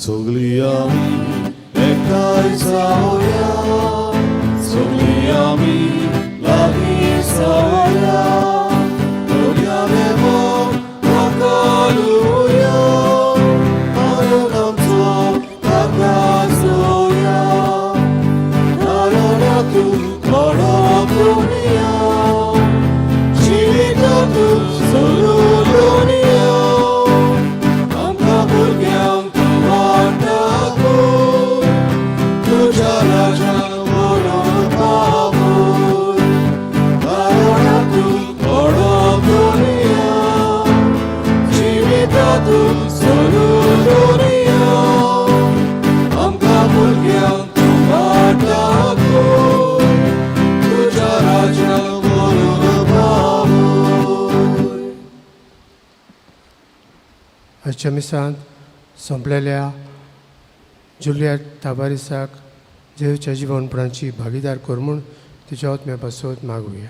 सगळीं आमी एकठांय जावया, सगळीं आमी लागीं जावया, करुया देवो हालुया, आनंद आमचो ताका जोया, नारायणातूं खडो करुया, जिवितातूं सोडून दोनिया, आमकां भुरग्यांक तूं वाटाकून, तुज्या राजाक व्हरून पावून, नारायणातूं खडो करुया, जिवितातूं सोडून दोनिया, आमकां भुरग्यांक तूं वाटाकून, तुज्या राजाक व्हरून पावून. आजच्या मिसांत संपलेल्या जुलियट ताबारिसाक देवच्या जिवनपणाची भागीदार कर म्हूण तिच्या आत्म्या पासत मागुया.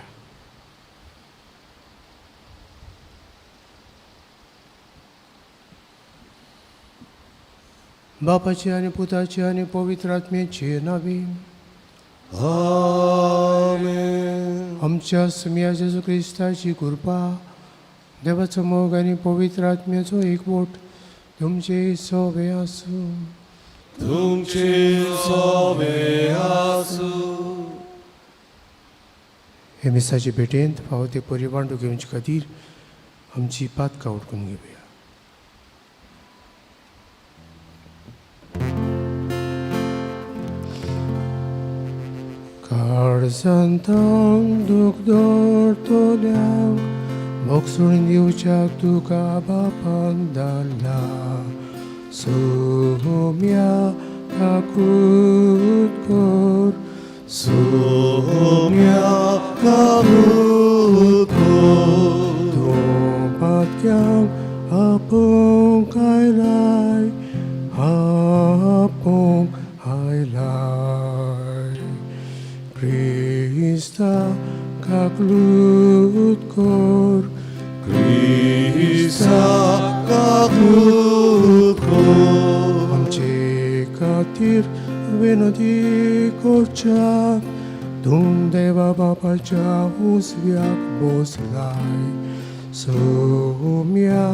बापाची आनी पुताची आनी पवित्र आत्म्याची नावी. आमेन. आमच्या सुमिया जेजू क्रिस्ताची कृपा, देवाचो मोग आनी पवित्र आत्म्याचो एकवट तुमचे सोबे आसूं. तुमचे सोबे आसूं. हे मिसाची भेटेंत फावो ते परिवांडू घेवचे खातीर आमची पातकां उडकून घेवया. काळजांतांक दूख दवरतल्यांक मोग सोडून दिवच्याक तुका बापान धाडला. सोम्या काकूत कर, सोम्या काकूत कर. तूं पातक्यांक आपोवंक आयलाय, आपोवंक आयलाय. क्रिस्ता काकूत कर, क्रिस्ता काकूत कर. आमचे खातीर विनंती करच्याक तूं देवा बापाच्या उजव्याक बसलाय. सोम्या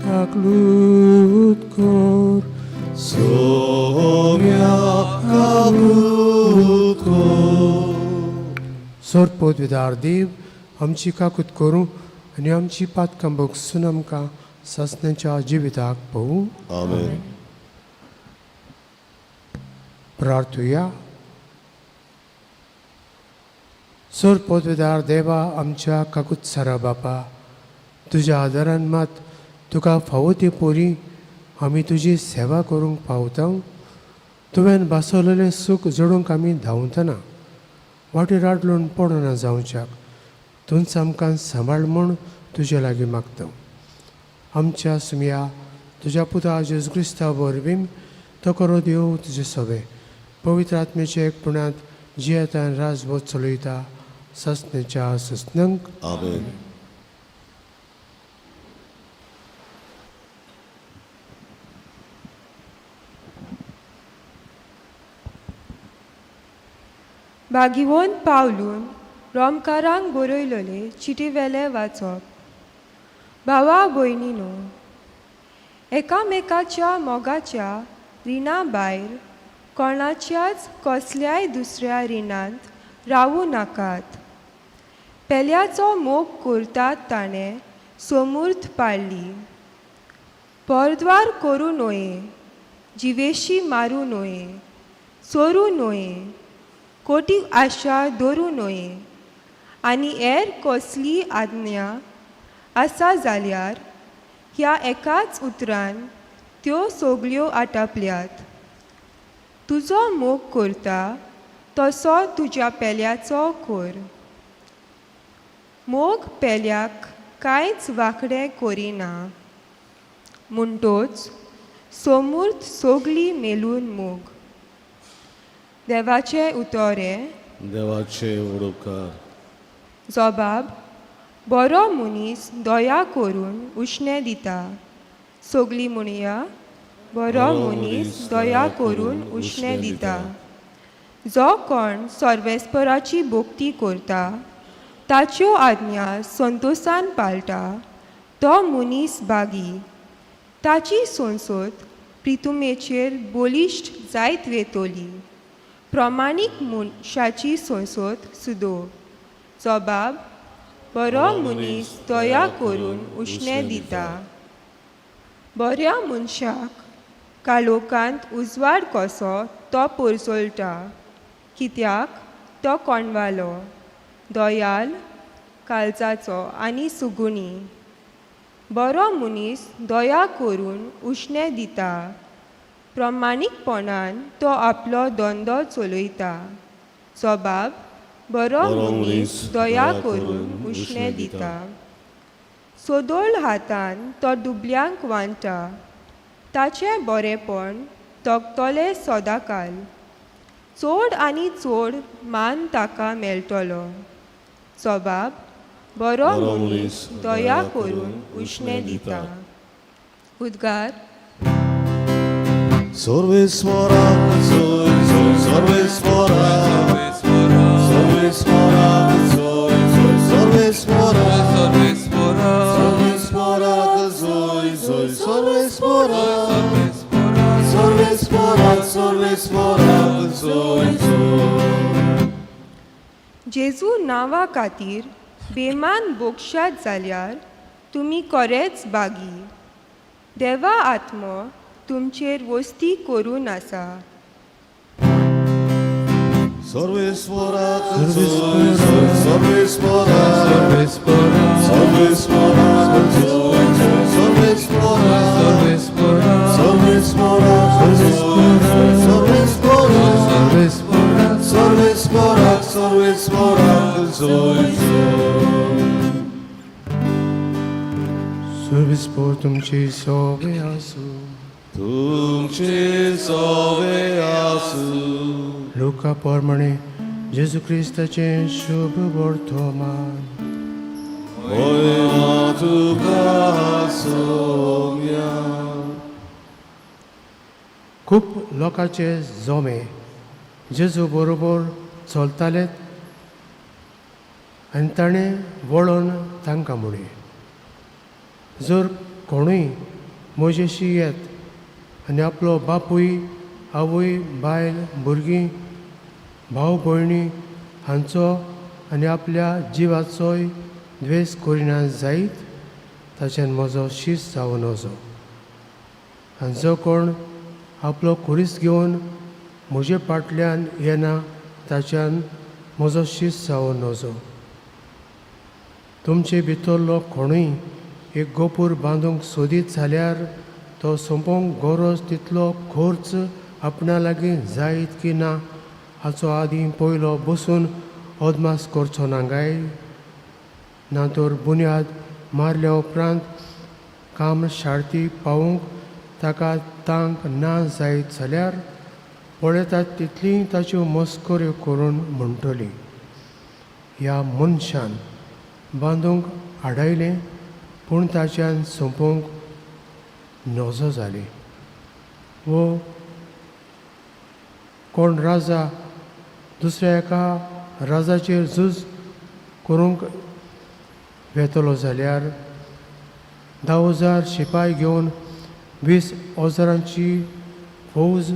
काकूत कर, सोम्या काकूत कर. सोरपोतविदार देव आमची काकूत करूं आनी आमची पातकां बगसून आमकां ससण्याच्या जिविताक पळोवं. आमेन. प्रार्थुया. सोरपोतविदार देवा आमच्या काकूत सारा बापा, तुज्या आदारान मात तुका फावो ते पोरी आमी तुजी सेवा करूंक पावता. तुवें बासवलेलें सूख जोडूंक आमी धांवतना वाटेर आडलून पडना जावच्याक तूंच आमकां सांबाळ म्हूण तुजे लागीं मागता. आमच्या सुमिया तुज्या पुता जेजू क्रिस्ता वरवीं तो करो देव तुजे सोबे पवित्र आत्म्याच्या एकपणांत जियेता आनी राजवट चलयता ससण्याच्या सुस्नंक. आमेन. भागिवोन पावलून रोमकारांक बरयलेले चिटीवेले वाचप. भावा भयणीनो, एकामेकाच्या मोगाच्या रिणा भायर कोणाच्याच कसल्याय दुसऱ्या रिणांत रावूं नाकात. पेल्याचो मोग करतात ताणें समूर्थ पाळली. परद्वार करूं नये, जिवेशी मारूं नये, चोरूं नये, खोटी आशा दवरूं नये आनी हेर कसली आज्ञा आसा जाल्यार ह्या एकाच उतरान त्यो सगल्यो आटापल्यात. तुजो मोग करता तसो तुज्या पेल्याचो कर. मोग पेल्याक कांयच वांकडें करिना. म्हणटोच समूर्थ सगळी मेलून मोग. देवाचे उतोरे. देवाचे उडोवकार. जबाब. बरो मनीस दया करून उश्णें दिता. सगळीं म्हणया बरो मनीस दया करून उश्णें दिता जो कोण सर्वेस्पराची भोक्ती करता ताच्यो आज्ञा संतोशान पाळटा तो मनीस बागी ताची संसद प्रितुमेचेर बोलिश्ट जायत वेतोली प्रमाणीक मनशाची संसद सुदो जबाब बरो मनीस दया करून उश्णें दिता बऱ्या मनशाक कालोखांत उजवाड कसो तो परसोलता कित्याक तो कोणवालो दयाल काळजाचो आनी सुगुणी बरो मनीस दया करून उश्णें दिता प्रमाणीकपणान तो आपलो धंदो चलयता जबाब बरो मनीस दया करून उश्णें दिता सोदोळ हातान तो दुबल्यांक वांटा ताचें बरेपण तगतोलें सदांकाल चड आनी चड मान ताका मेळटलो जबाब बरो मनीस दया करून उश्णें दिता उद्गार Sorvesmora, sorvesmora, sorvesmora, sorvesmora, sorvesmora, sorvesmora, sorvesmora, जेजू नांवा खातीर बेमान बोक्षात जाल्यार तुमी खरेंच बागी देवा आत्मो तुमचेर वस्ती करून आसा sorvesmora, sorvesmora, sorvesmora, sorvesmora, sorvesmora, sorvesmora, sorvesmora, sorvesmora, Sorvespor तुमची सोबे आसू तुमचे सोवे आसू लोका प्रमाणे जेजू क्रिस्ताचे शुभ वर्तमान Oyma tuka somya खूब लोकांचे जोमे जेजू बरोबर चलतालेत आनी ताणें वळोन तांकां म्हणलें जर कोणूय म्हजेशी येत आनी आपलो बापूय आवय बायल भुरगीं भाव भयणी हांचो आनी आपल्या जिवाचोय द्वेस करिना जायत ताच्यान म्हजो शीस जावन वचो आनी जो कोण आपलो कुरीस घेवन म्हजे फाटल्यान येना ताच्यान म्हजो शीस जावन वचो तुमचे भितरलो कोणूय एक गोपूर बांदूंक सोदीत जाल्यार तो सोंपोवंक गरज तितलो खर्च आपणा लागीं जायत की ना हाचो आदीं पयलो बसून अदमास करचो ना काय ना तर बुन्याद मारल्या उपरांत काम शार्ती पावूंक ताका तांक ना जायत जाल्यार पळयतात तितली ताच्यो मस्कऱ्यो करून म्हणटली ह्या मनशान बांदूंक हाडयलें पूण ताच्यान सोंपोवंक नजो जाली वो कोण राजा दुसऱ्या एका राजाचेर झूज करूंक वेतलो जाल्यार 10,000 शिपाय घेवन 20,000ची फौज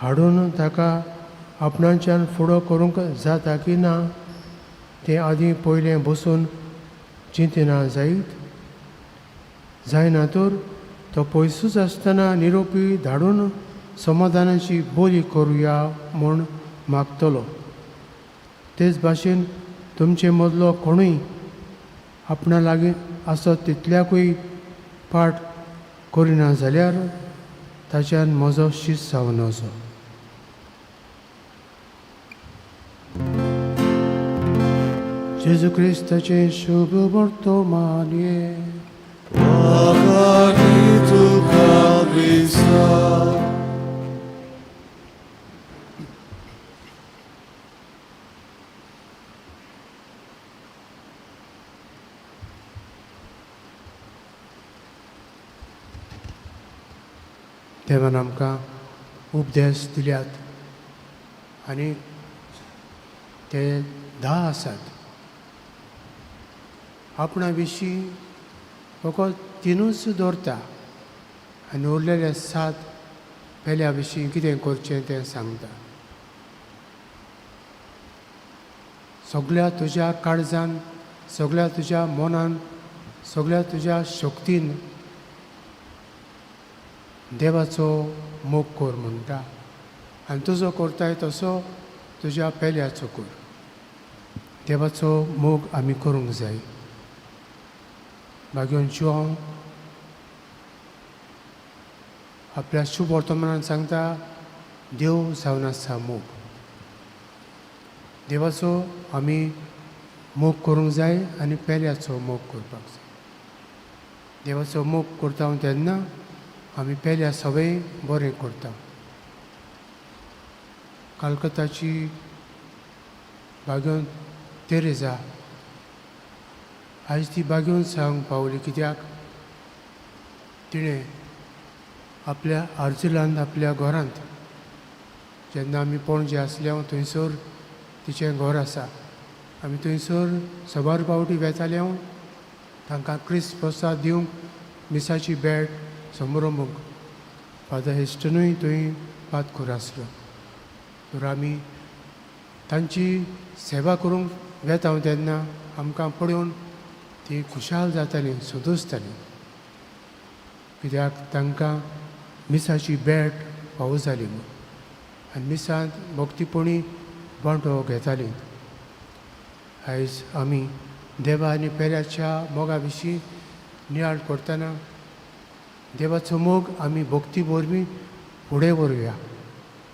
हाडून ताका आपणाच्यान फुडो करूंक जाता की ना तें आदीं पयलें बसून चिंतना जायत जायना तर तो पयसूच आसतना निरोपी धाडून समाधानाची बोली करुया म्हूण मागतलो तेच भाशेन तुमचे मदलो कोणूय आपणा लागीं आसत तितल्याकूय पाट करिना जाल्यार ताच्यान म्हजो शीस जावन वचो जेजू क्रिस्ताचे शुभ वर्तमान Konkani tuka bisa देवान आमकां उपदेश दिल्यात आनी ते 10 आसात. आपणा विशीं फकत 3च दवरता आनी उरलेले 7 पेल्या विशीं कितें करचें तें सांगता. सगळ्या तुज्या काळजान, सगळ्या तुज्या मनान, सगळ्या तुज्या शक्तीन देवाचो मोग कर म्हणटा आनी तुजो करताय तसो तुज्या पेल्याचो कर. देवाचो मोग आमी करूंक जाय. भाग्योन जिवांव आपल्या शुभ वर्तमानान सांगता देव जावन आसा मोग. देवाचो आमी मोग करूंक जाय आनी पेल्याचो मोग करपाक जाय. देवाचो मोग करता तेन्ना आमी पेल्या सवय बरें करता. कलकत्ताची भाग्योन तेरेजा आयज ती भाग्योन सांग पावली कित्याक तिणें आपल्या आर्जिलांत आपल्या घरांत जेन्ना आमी पणजे आसले हांव थंयसर तिचें घर आसा. आमी थंयसर सबार पावटी वेताले हांव तांकां क्रिस्मसाक दिवंक मिसाची बॅट समारंभूक फादर हेस्टनूय थंय पातकूर आसलो. तर आमी तांची सेवा करूंक वेता तेन्ना आमकां पळोवन ती खुशाल जातालीं, सदोसतालीं कित्याक तांकां मिसाची बॅट फावो जाली म्हूण आनी मिसांत भक्तीपणी वांटो घेतालीं. आयज आमी देवा आनी पेल्याच्या मोगा विशीं नियाळ करतना देवाचो मोग आमी भक्ती वरवीं फुडें व्हरुया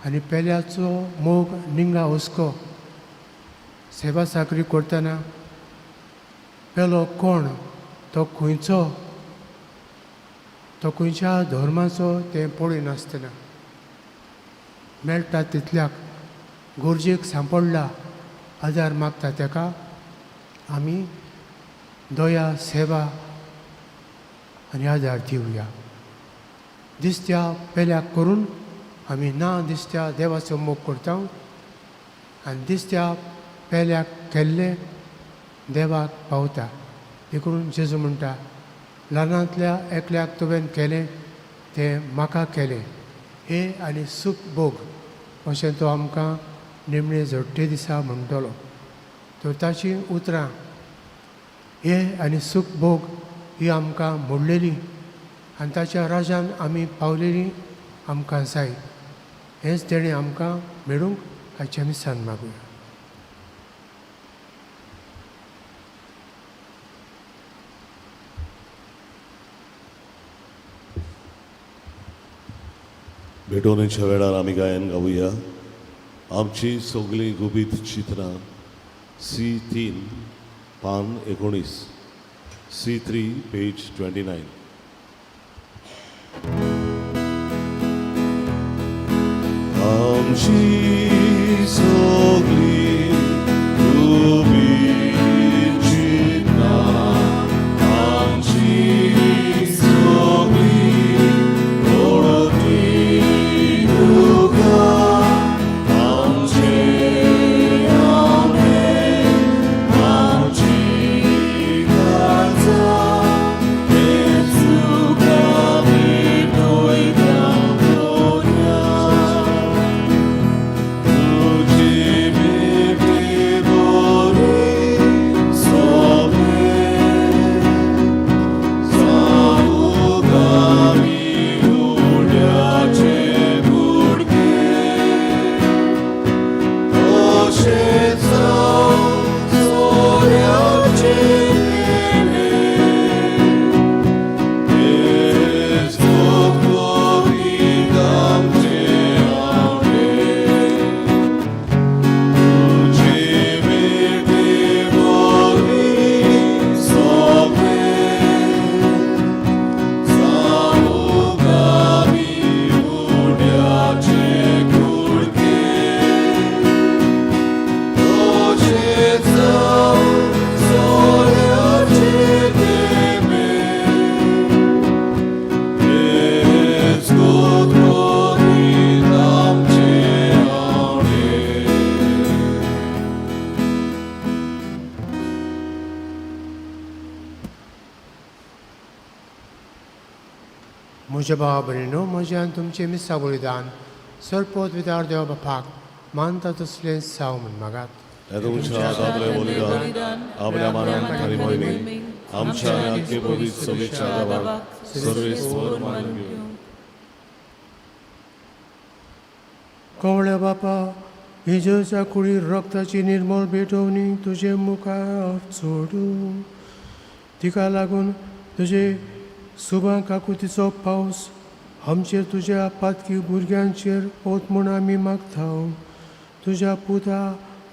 आनी पेल्याचो मोग निंगा हुस्को सेवा साकरी करतना पेलो कोण, तो खंयचो, तो खंयच्या धर्माचो तें पळयनासतना मेळटा तितल्याक गरजेक सांपडला आदार मागता ताका आमी दया, सेवा आनी आदार दिवया. दिसत्या पेल्याक करून आमी ना दिसत्या देवाचो मोग करता आनी दिसत्या पेल्याक केल्ले देवाक पावता. देखून जेजू म्हणटा ल्हानांतल्या एकल्याक तुवें केलें तें म्हाका केलें हे आनी सूख भोग अशें तो आमकां निमणे झडटे दिसा म्हणटलो. तर ताची उतरां हे आनी सूख भोग ही आमकां मोडलेली आनी ताच्या राजान आमी पावलेली आमकां जाय. हेंच तेणें आमकां मेळूंक आयच्या मिसान मागुया. भेटवणीच्या वेळार आमी गायन गावुया. आमची सगळीं गुबीत चित्रां C3 पान 19 C3 पेज 29. आमची सगळीं गुबीत चित्रां आमची सगळीं ओळखी तुका आमचे आमे आमची काळजां येशूका भेटोयता तुझे म्हज्या भावा भयणीनो, म्हज्यान तुमचें मिसा बलिदान सरपोत विदार देवा बापाक मानता तसलें जाव म्हूण मागात. तुमच्या दादले बलिदान आपल्या मानान खरी मोहिनी आमच्या आख्खे पवित्र सभेच्या देवाक सर्वेस्वर मानून घेऊ. कवळ्या बापा, हिजोच्या कुळी रक्ताची निर्मळ भेटवणी तुजे मुखार सोडू. तिका लागून तुजे सुबां काकुतीचो पावस आमचेर तुज्या पातकी भुरग्यांचेर ओत म्हूण आमी मागता. तुज्या पुता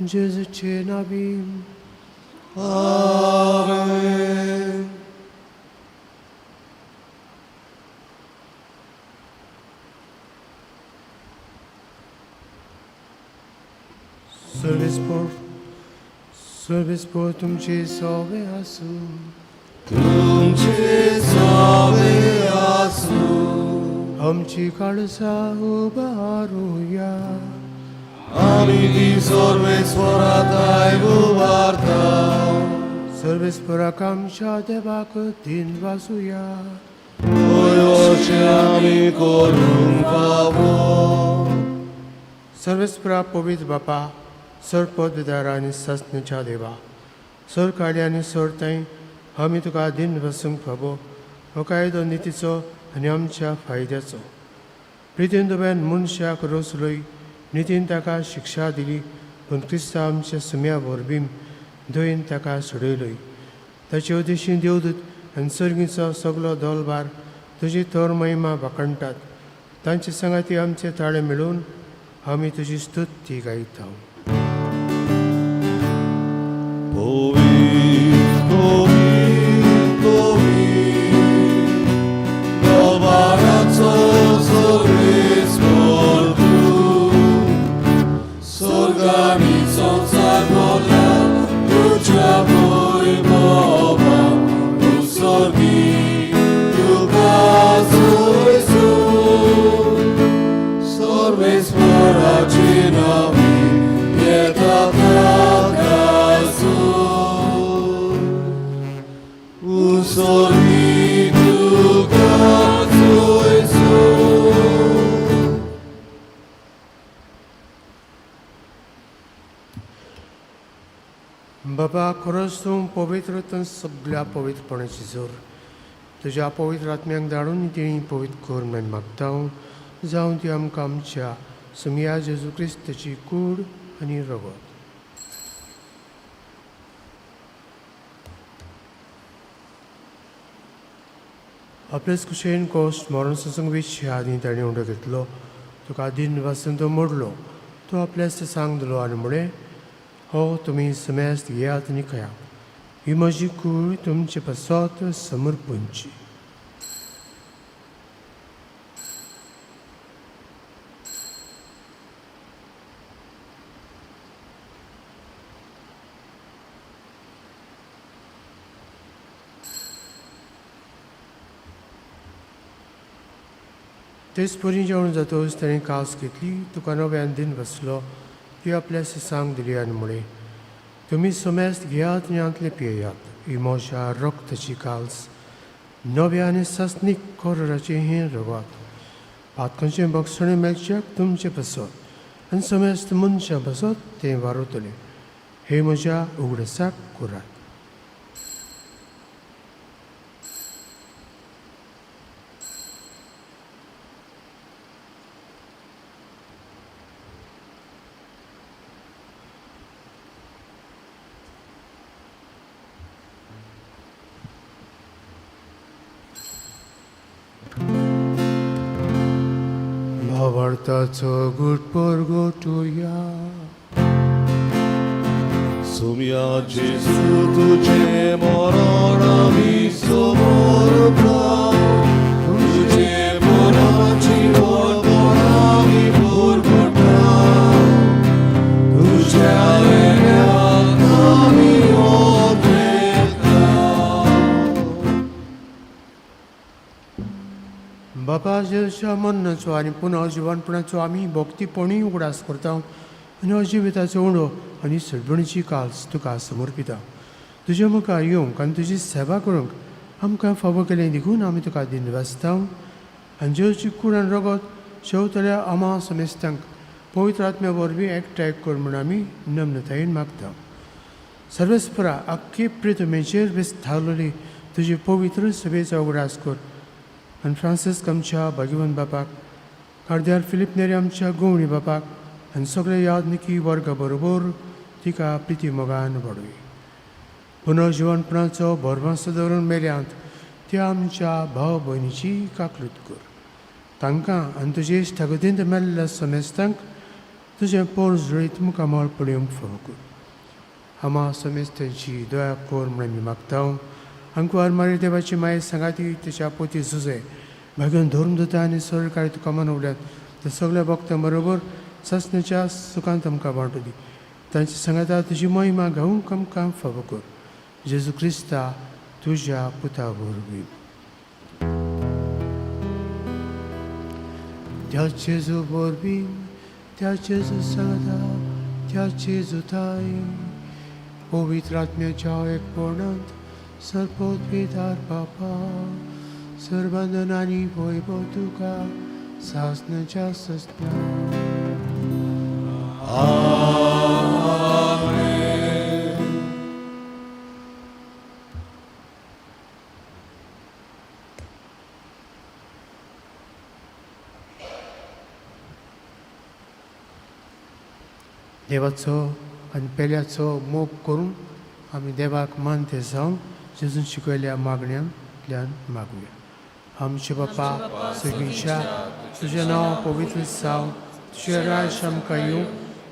जेजूचे नांवीन. आमेन. सर्वेस्पोर तुमचे सवे आसूं. तुमचे सवे आसूं. आमची काळजा उबारूया. आमी ती सर्वेस्वरात उबारता. सर्वेस्पराक आमच्या देवाक दिन वाजुया. अशें आमी करूंक फावो. सर्वेस्परा पवित्र बापा, सरपद विदार आनी सस्नेच्या देवा, सर काळी आनी सर थंय आमी तुका दिन वसूंक फावो. हो कायदो नितीचो आनी आमच्या फायद्याचो. प्रितीन तुवें मनशाक रोसलोय, नितीन ताका शिक्षा दिली, पूण क्रिस्ता आमच्या सुम्या वरवीं धोयन ताका सोडयलोय. ताचे उद्देशीं देवदूत आनी सर्गीचो सगलो दलबार तुजी थोर महिमा वाखणटात. तांचे संगाती आमचे ताळे मेळून आमी तुजी स्तुती गायता. बाबा, खरोच तूं पवित्र तूं सगळ्या पवित्रपणाची जोर तुज्या पवित्र आत्म्याक धाडून तिणी पवित्र कर म्हूण मागता. जावं ती आमकां आमच्या सुम्या जेजू क्रिस्ताची कूड आनी रगत. आपलेच कुशेन कोश्ट मरण संसंगवीच आदी ताणें उंडो घेतलो. तुका दिन वाचून तो मोडलो. तो आपल्यास सांगलो आनी म्हळें, हो तुमी समेस्त घेयात आनी खायात. ही म्हजी कूड तुमचे पासत समर्पणची. तेच परी जेवण जातोच ताणें कास घेतली. तुका नव्यान दिन बसलो. ती आपल्या सांग दिली आनी म्हळें, तुमी समेस्त घेयात आनी आंतले पियेयात. ही म्हज्या रक्ताची काल्स नव्या आनी सस्नीक कोराचें हें रगत. पातकांचें भक्षणें मेळच्याक तुमचें बसत आनी समेस्त मनशां बसत तें वारतलें. हे म्हज्या उगडसाक करात. भावार्थाचो गुटपर गोटुया. सुम्या जेजू तुझे मरण आमी समर्पता. तुझे मरणाची वळखण आमी भरभरता. तुझ्या वेळ्याक आमी ओंपेता. बापा, जेजूच्या मरणाचो आनी पुनर्जीवनपणाचो आमी भक्तीपणी उगडास करता आनी अजिविताचो उणो आनी सडबणीची काल्स तुका समर्पिता. तुज्या मुखार येवंक आनी तुजी सेवा करूंक आमकां फावो केलें देखून आमी तुका दिनवासता अंजोची कुरान रगत शेवतल्या आमा समेस्तांक पवित्र आत्म्या वरवीं एकठांय कर म्हूण आमी नम्रतायेन मागता. सर्वेस्परा आख्खी पृथ्वीचेर विस्तारलेली तुजी पवित्र सभेचो उगडास कर आनी फ्रांसीस आमच्या भाग्यवान बापाक, कार्दिनाल फिलीप नेरी आमच्या गोवणी बापाक आनी सगळ्या यादनिकी वर्गा बरोबर तिका प्रिती मोगान वाडय. पुनर्जीवनपणाचो भरवंस दवरून मेल्यांत त्या आमच्या भाव भयणीची काकलूत कर. तांकां आनी तुजे इश्टागतींत मेल्ल्या समेस्तांक तुजें पोर जुळीत मुखामळ पळोवंक फावो कर. आमा समेस्तांची दया कर म्हूण आमी मागता. अंकुवार मारी देवाची माये सांगाती तिच्या पोती झुजे भाग्यान धरून दोता आनी सरकारी तुका मनवल्यात ते सगळ्या भक्तां बरोबर ससण्याच्या सुखांत आमकां वांटू दी. तांची सांगाता तुजी महिमा गावूंक आमकां फावो कर. जेजू क्रिस्ता तुज्या पुता वरवीं. त्या जेजू वरवीं, त्या जेजू सांगाता, त्या जेजू ताई पवित्र आत्म्याच्या एकपणांत सर्पोद्भिदार बापा सर्वंदन आनी वैभव तुका सासण्याच्या ससण्या. देवाचो आनी पेल्याचो मोग करून आमी देवाक मानते जावन जेजून शिकयल्या मागण्यांतल्यान मागुया. आमचे बापा सगळींच्या तुजें नांव पवित्र जावं, तुजें राज आमकां येवं,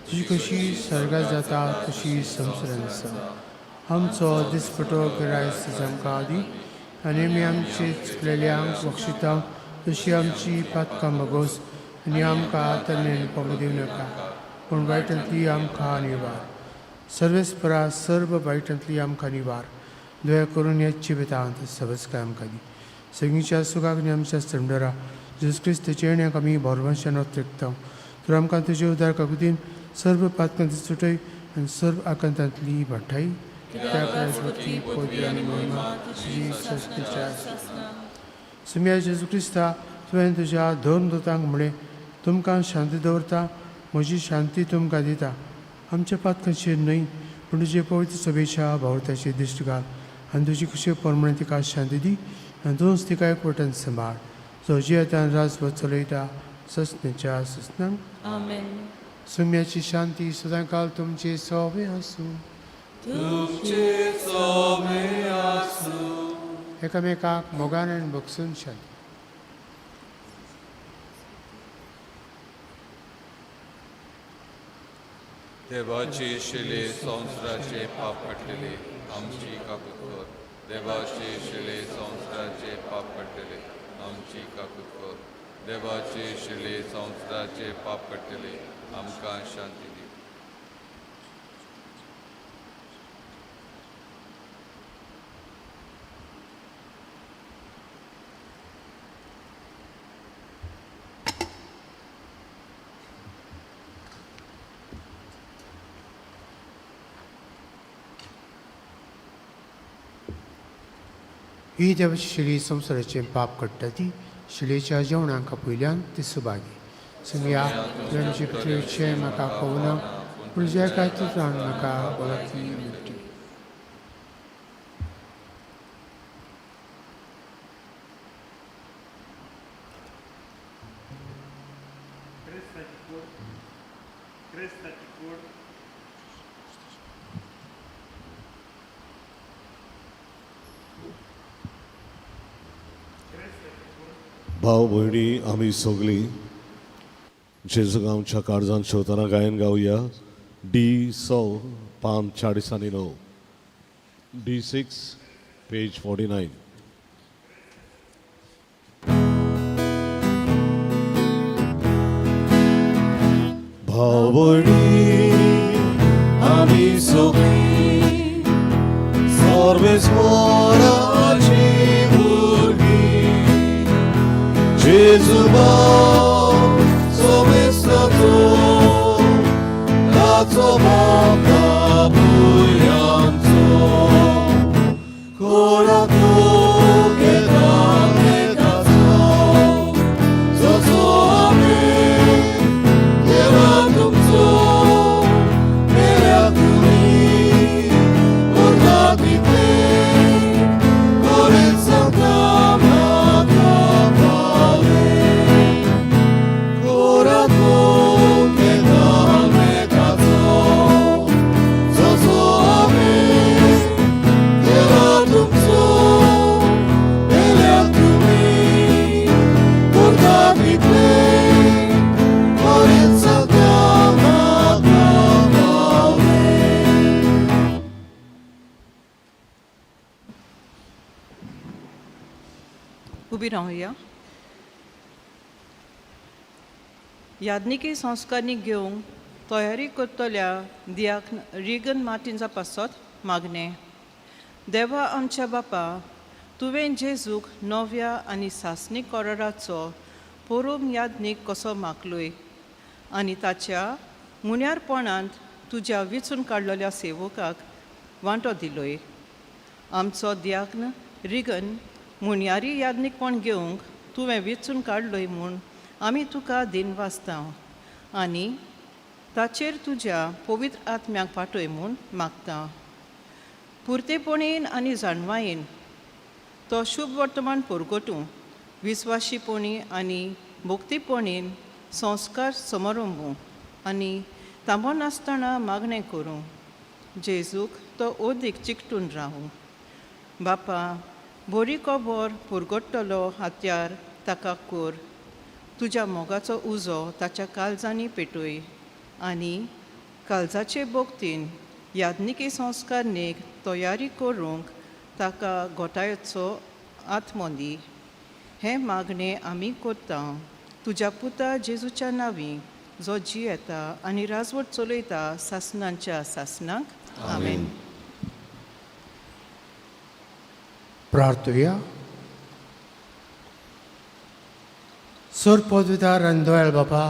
तुजी कशी स्वर्गांत जाता तशी संवसारांत जावं. आमचो दिसपटो गिरायस आमकां दी आनी आमी आमचे चुकलेल्यांक बक्षिता तशी आमची पातकां मागोस आनी आमकां तल्लेन पडूं दिवं नाका पूण वायटांतली आमकां निवार. सर्वेस्परा सर्व वायटांतली आमकां निवार. दया करून याची बेतांत सबस्काय आमकां दी. सगळींच्या सुखाक आनी आमच्या स्टंडरा जेजू क्रिस्ताचे येण्याक आमी भरवंशान रिगता. तर आमकां तुजे उदार काकुतीन सर्व पातकांची सुटय आनी सर्व आकांतांतली भाटाय सुम्या जेजू क्रिस्ता तुवें तुज्या दोन दोतांक म्हळें तुमकां शांती दवरता, म्हजी शांती तुमकां दिता. आमच्या पातकांचेर न्हय पूण तुजे पवित्र सभेच्या भावताचेर दिश्ट घाल आनी तुजी कशी परमणे तिका शांती दी आनी तूंच तिका एकवटान सांबाळ. जो जियेतान राजवट चलयता ससण्याच्या ससनांक आमेन. सुम्याची शांती सदांकाल तुमचे सोबे आसूं. एकामेकाक मोगान आनी बगसून शांती. देवाची शिले संवसाराचे पाप काडलेले आमची काकूत कर. देवाची शिले संवसाराचे पाप काडलेले आमची काकूत कर. देवाची शिले संवसाराचे पाप काडलेले आमकां शांती दी. ही देवाची शिली संवसाराचें पाप काडटा ती शिलेच्या जेवणाक पयल्यान ती सुभागी. सुमया तुवें पृथ्वीचें म्हाका कळना पूण जे काय तूं जाण म्हाका वळखी मेळटी. भाव भयणी आमी सगळीं जेजू गांवच्या काळजांत शेवताना गायन गावया. D पान 49. D6 page 49. भाव भयणी आमी सगळीं सर्वेस्पराची Jesu bał sobie stato, taco maka bujanco, kora tu kedane kaco, उबी रावया. यादनिकी संस्कारनी घेवंक तयारी करतल्या दियाक रिगन मार्टिन्सा पासत मागणे. देवा आमच्या बापा, तुवें जेजूक नव्या आनी सासणी कोराराचो पोरूम यादनीक कसो मागलोय आनी ताच्या मुन्यारपणांत तुज्या विचून काडलेल्या सेवकाक वांटो दिलोय. आमचो दियाक्न रिगन मुन्यारी यादनीकपण घेवंक तुवें वेंचून काडलोय म्हूण आमी तुका दिन वाचता आनी ताचेर तुज्या पवित्र आत्म्याक पाठय म्हूण मागता. पुर्तेपणीन आनी जाणवायेन तो शुभ वर्तमान परगटूं विस्वाशीपणी आनी भक्तीपणीन संस्कार समारंभू आनी तांबो नासतना मागणें करूं. जेजूक तो ओदीक चिकटून रावूं. बापा, बरी खबर पुरगट्टलो हात्यार ताका कोर. तुज्या मोगाचो उजो ताच्या काळजांनी पेटय आनी काळजाचे भोगतीन यादनिकी संस्कारनीक तयारी करूंक ताका गोठायेचो आत्मो दी. हें मागणें आमी करता तुज्या पुता जेजूच्या नांवी, जो जियेता आनी राजवट चलयता सासणांच्या सासणांक. आमेन. प्रार्थुया. सर पदवीदार आनी दयाळ बापा,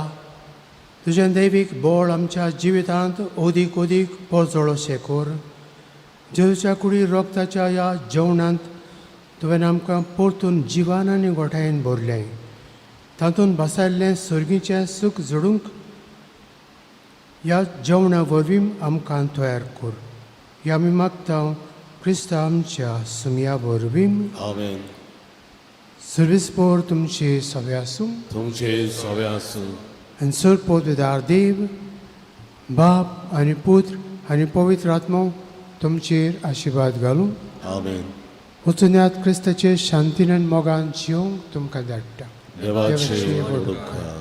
तुजें दैवीक बोळ आमच्या जिवितांत ओदीक ओदीक पोरजोळशें कोर. जेजूच्या कुडी रोगताच्या ह्या जेवणांत तुवें आमकां परतून जिवान आनी गोठायेन भरलें. तातूंत बसायल्लें सर्गीचें सूख जोडूंक ह्या जेवणा वरवीं आमकां तयार कोर. ह्या आमी मागता क्रिस्ता आमच्या सुमया वरवीं. आमेन. सर्विस्पोर तुमचे सवे आसूं. तुमचे सवे आसूं. आनी सर पदवीदार देव, बाप आनी पुत्र आनी पवित्र आत्मो तुमचेर आशिर्वाद घालूं. आमेन. वचून यात क्रिस्ताचे शांतीन आनी मोगान जियोंक तुमकां धाडटा. देवाचे वडणूक करा.